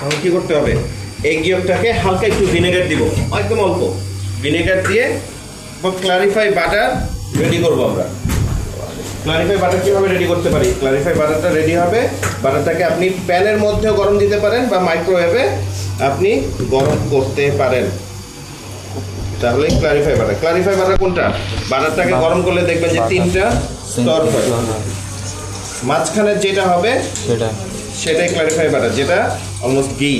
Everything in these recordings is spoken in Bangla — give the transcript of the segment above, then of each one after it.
এখন কি করতে হবে, এগ ইয়কটাকে হালকা একটু ভিনেগার দিব, একদম অল্প ভিনেগার দিয়ে ক্লারিফাই বাটার রেডি করবো আমরা। ক্লারিফাই বাটার কীভাবে রেডি করতে পারি, ক্লারিফাই বাটারটা রেডি হবে, বাটারটাকে আপনি প্যানের মধ্যেও গরম দিতে পারেন বা মাইক্রোওয়েভে আপনি গরম করতে পারেন, তাহলে ক্লারিফাই বাটার। ক্লারিফাই বাটার কোনটা, বাটারটাকে গরম করলে দেখবেন যে 3টা স্তর হয়, মাঝখানে যেটা হবে সেটাই ক্লারিফাই বাটার, যেটা অলমোস্ট ঘি।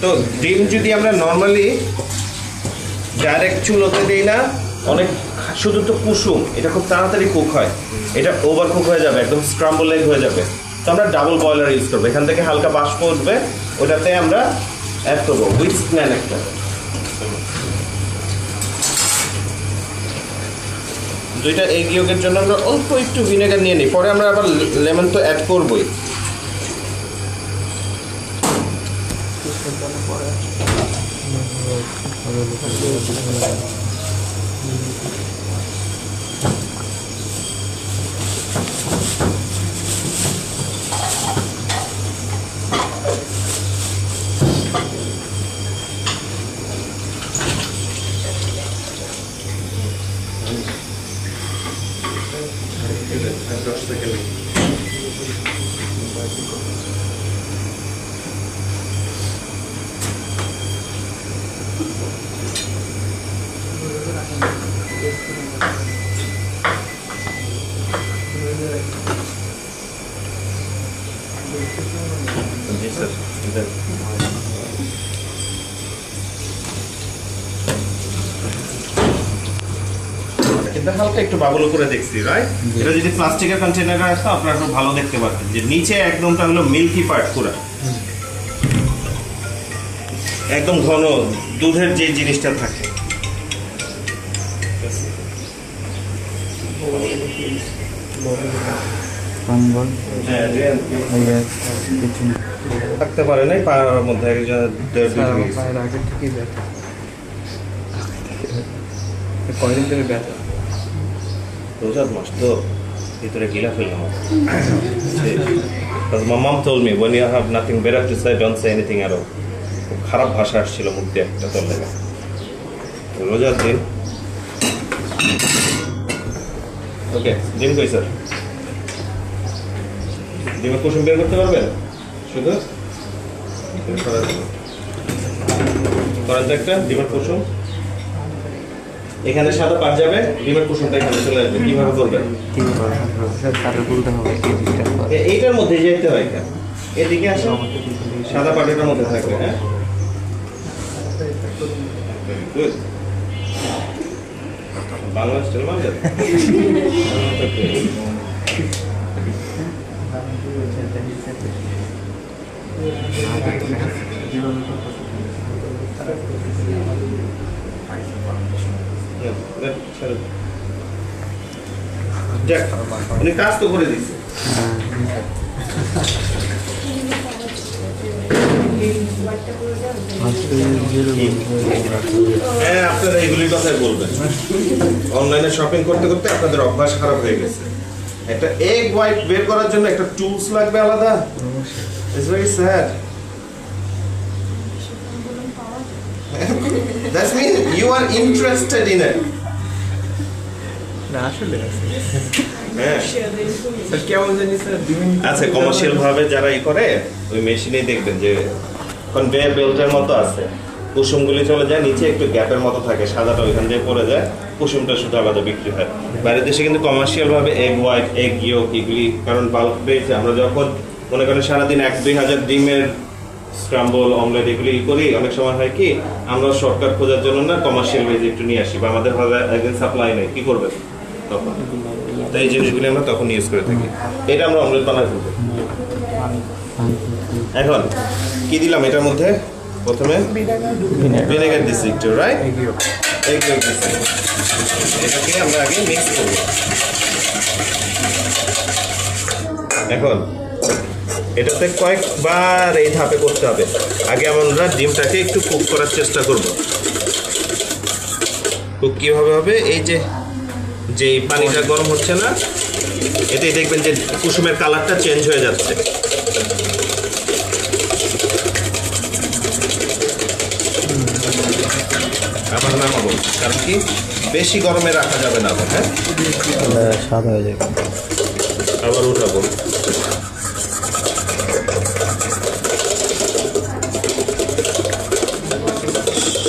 তো ডিম যদি আমরা নর্মালি ডাইরেক্ট চুলোতে দিই না, অনেক শুধু তো কুসুম, এটা খুব তাড়াতাড়ি কুক হয়, এটা ওভার কুক হয়ে যাবে, একদম স্ক্রাম্বল এগ হয়ে যাবে। তো আমরা ডাবল বয়লার ইউজ করবো, এখান থেকে হালকা বাষ্প উঠবে, ওটাতে আমরা অ্যাড করবো হুইস্ক নেন একটা। দুইটা এগ ইয়কের জন্য আমরা অল্প একটু ভিনেগার নিয়ে নিই, পরে আমরা আবার লেমন তো অ্যাড করবোই। হালকা একটু বাবল করে দেখছি, রাইট? এটা যদি প্লাস্টিকের কন্টেনারে আসতো আপনারা একটু ভালো দেখতে পারতেন যে নিচে একদমটা হলো মিল্কি পার্ট, পুরো একদম ঘন দুধের যে জিনিসটা থাকে। থাকতে পারে নাই পায়ের মধ্যে কয়দিন ধরে ব্যথা, রোজার মাস তো ভিতরে গিলা ফেললাম। My mom told me when you have nothing better to say, don't say anything at all. খুব খারাপ ভাষা আসছিল মুখ দিয়ে একটা তোর লেগে। রোজার দিন ওকে, ডিম কই স্যার? ডিমের কুসুম বের করতে পারবেন? শুধু করেন তো একটা ডিমের কুসুম, এখানে সাদা পাট যাবে, ডিমের কুসুমটা এখানে চলে আসবে। কিভাবে করবেন? এইটার মধ্যে যেতে হয়, এদিকে আসো, সাদা পাটের মধ্যে থাকবে। হ্যাঁ, বাংলা স্টাইল মানে উনি কাজ তো করে দিচ্ছে। হ্যাঁ, আপনারা এগুলির কথাই বলবেন। অনলাইনে শপিং করতে করতে আপনাদের অভ্যাস খারাপ হয়ে গেছে। একটা এগ হোয়াইট বের করার জন্য একটা টুলস লাগবে আলাদা। It's very sad. That means you are interested in it. আচ্ছা, কমার্শিয়াল ভাবে যারা ই করে ওই মেশিনে দেখবেন যে কনভেয়ার বেল্টের মতো আছে, কুসুমগুলি চলে যায় নিচে, একটু গ্যাপের মতো থাকে, সাদাটা ওইখান দিয়ে পড়ে যায়, কুসুমটা শুধু আলাদা বিক্রি হয়। বাইরের দেশে কিন্তু কমার্শিয়াল ভাবে এগ হোয়াইট, এগ ইয়ক এগুলি, কারণ বাল্ক পেয়েছে। আমরা যখন মনে করেন সারাদিন 1-2 হাজার ডিমের স্ক্রাম্বল অমলেট এগুলি করি, অনেক সময় হয় কি আমরা শর্টকাট খোঁজার জন্য না কমার্শিয়াল ওয়েজ একটু নিয়ে আসি, বা আমাদের ভাবে একদিন সাপ্লাই নেই, কি করবে তখন? তো এই জিনিসগুলি আমরা তখন ইউজ করে থাকি। এটা আমরা অমলেট বানাই ফেলবো। এখন কি দিলাম এটার মধ্যে? প্রথমে ভিনেগার দিচ্ছি একটু, রাইট? এগ ইয়ক দিচ্ছি। এটাকে আমরা আগে মিক্স করবো। এখন এটাতে কয়েকবার এই ধাপে করতে হবে। আগে আমরা ডিমটাকে একটু কুক করার চেষ্টা করব। কুক কীভাবে হবে? এই যে যেই পানিটা গরম হচ্ছে না, এতেই দেখবেন যে কুসুমের কালারটা চেঞ্জ হয়ে যাচ্ছে। আবার নামাবো, কারণ কি বেশি গরমে রাখা যাবে না আবার। হ্যাঁ, সাদা হয়ে যাবে। আবার উঠাবো।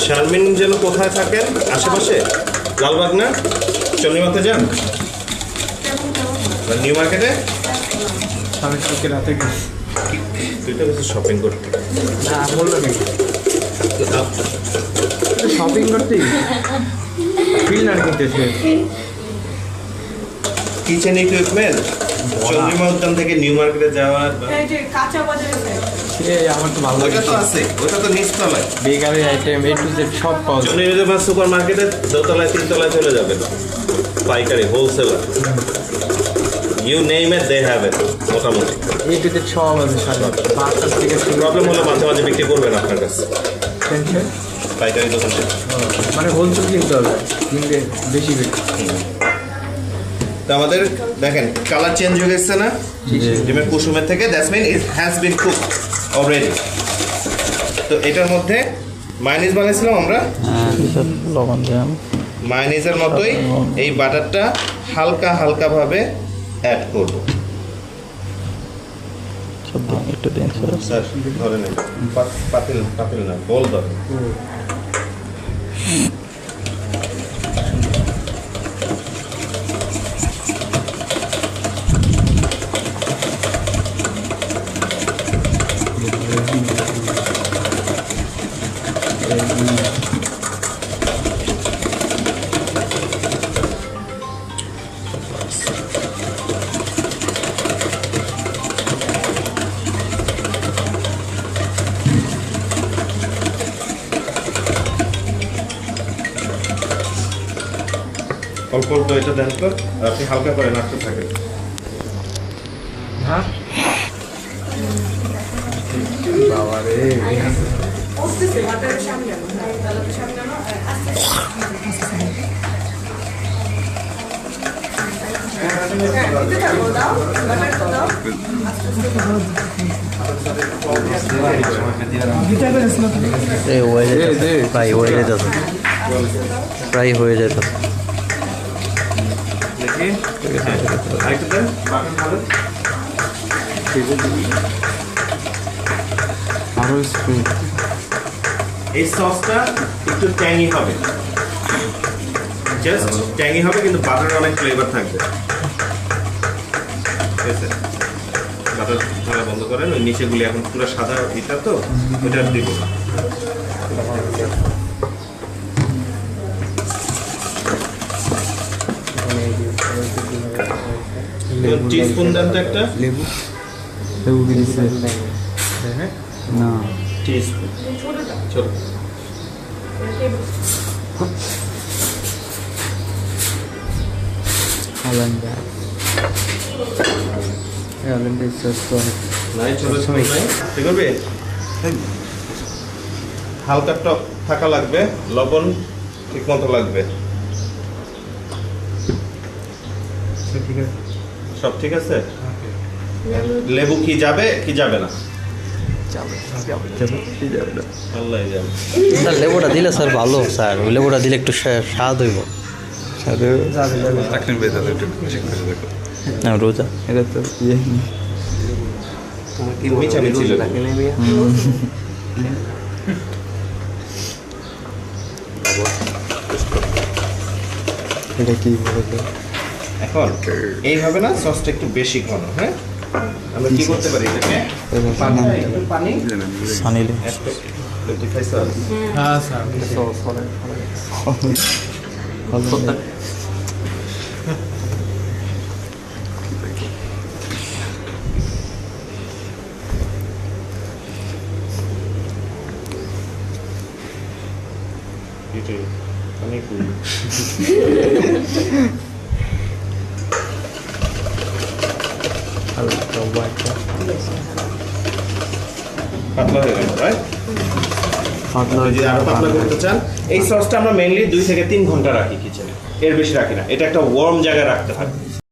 শারমিন যেন কোথায় থাকেন? আশেপাশে? লালবাগ না? চন্ডিমাতে যান? নিউ মার্কেটে? আমি শখের হাতে তুই তো গেছিস শপিং করতে। না বললো নাকি শপিং করতে ফিল্ডার কিনতেছে কিচেন ইকুইপমেন্ট চন্দ্রিমা উদ্যান থেকে নিউ মার্কেটে যাওয়ার এই যে কাঁচা বাজারে যায়। আমার তো ভালো ওইটা লাগে। তো আছে, ওটা তো নিচতলায়। Bakery item A to Z সব পাওয়া যায়। চন্দ্রিমা সুপার মার্কেটে দোতলায় তিনতলায় চলে যাবে, পাইকারি wholesaler, you name it they have it. মোটামুটি এ টু জেড সব আছে সাথে বাচ্চা থেকে প্রবলেম হলো মাঝে মাঝে বিক্রি করবেন আপনার কাছে টেনশন পাইকারি দোকান থেকে। মানে হোলসেল কিনতে হবে, কিনলে বেশি বেশি। তো আমাদের দেখেন কালার চেঞ্জ হয়ে গেছে না ডিমের কুসুমের থেকে, that's mean it has been cook already. তো এটার মধ্যে মায়োনিজ বানিয়েছিলাম আমরা, লবণ দিলাম, মায়োনিজের মতোই এই বাটারটা হালকা হালকাভাবে অ্যাড করব। সব দিন একটু দিন স্যার। স্যার ধরে নেন, পাতিল পাতিল না, বল ধরে। অল্প অল্প এটা দেন তো, আর আপনি হালকা করে নাড়তে থাকেন। হ্যাঁ বাবা রে বসতেছে বাজারের সামনে আনো, বাজারের সামনে আনো, আস্তে দিতে থাকো, দাও বাটারটা দাও। হয়ে যেতে প্রায় হয়ে যেতেছে, প্রায় হয়ে যেতেছে। দেখি হ্যাঁ, আরেকটু দেন, বাটার ভালো। আরো স্প্রিং এই সসটা একটু ট্যাঙ্গি হবে, জাস্ট ট্যাঙ্গি হবে, কিন্তু বাটারের অনেক ফ্লেভার থাকবে। ঠিক আছে, বাটার ঢালা বন্ধ করেন। ওই নিচেগুলি এখন পুরো সাদা এটা তো, ওইটা দিব। টিস্পুন দেন তো একটা, লেবু লেবু কি দিচ্ছে হ্যাঁ না টিস্পুন ছোট। হল্যান্ড হল্যান্ডের সস তো অনেক নাই ছোট ছোট নাই, ঠিক হবে। হালকা টক থাকা লাগবে, লবণ ঠিক মতো লাগবে। ঠিক আছে সব ঠিক আছে। লেবু কি যাবে কি যাবে না? আল্লাহ যাবে। স্যার লেবুটা দিলে স্যার ভালো, স্যার ওই লেবুটা দিলে একটু স্বাদ হইব। না রোজা এটা তো ইয়ে মিছামিছি লেবু। এটা কি বলতো এখন এইভাবে না, সসটা একটু বেশি ঘন। হ্যাঁ, আমরা কি করতে পারি এটাকে পানি, একটু পানি সানিলে একটু খাইছো? হ্যাঁ স্যার সস অনেক ভালো এটাই অনেক হালকা হোয়াইট পাতলা হয়ে গেল, রাইট? পাতলা যদি আরো পাতলা করতে চান, এই সসটা আমরা মেইনলি 2 থেকে 3 ঘন্টা রাখি কিচেনে, এর বেশি রাখি না। এটা একটা ওয়ার্ম জায়গায় রাখতে হয়।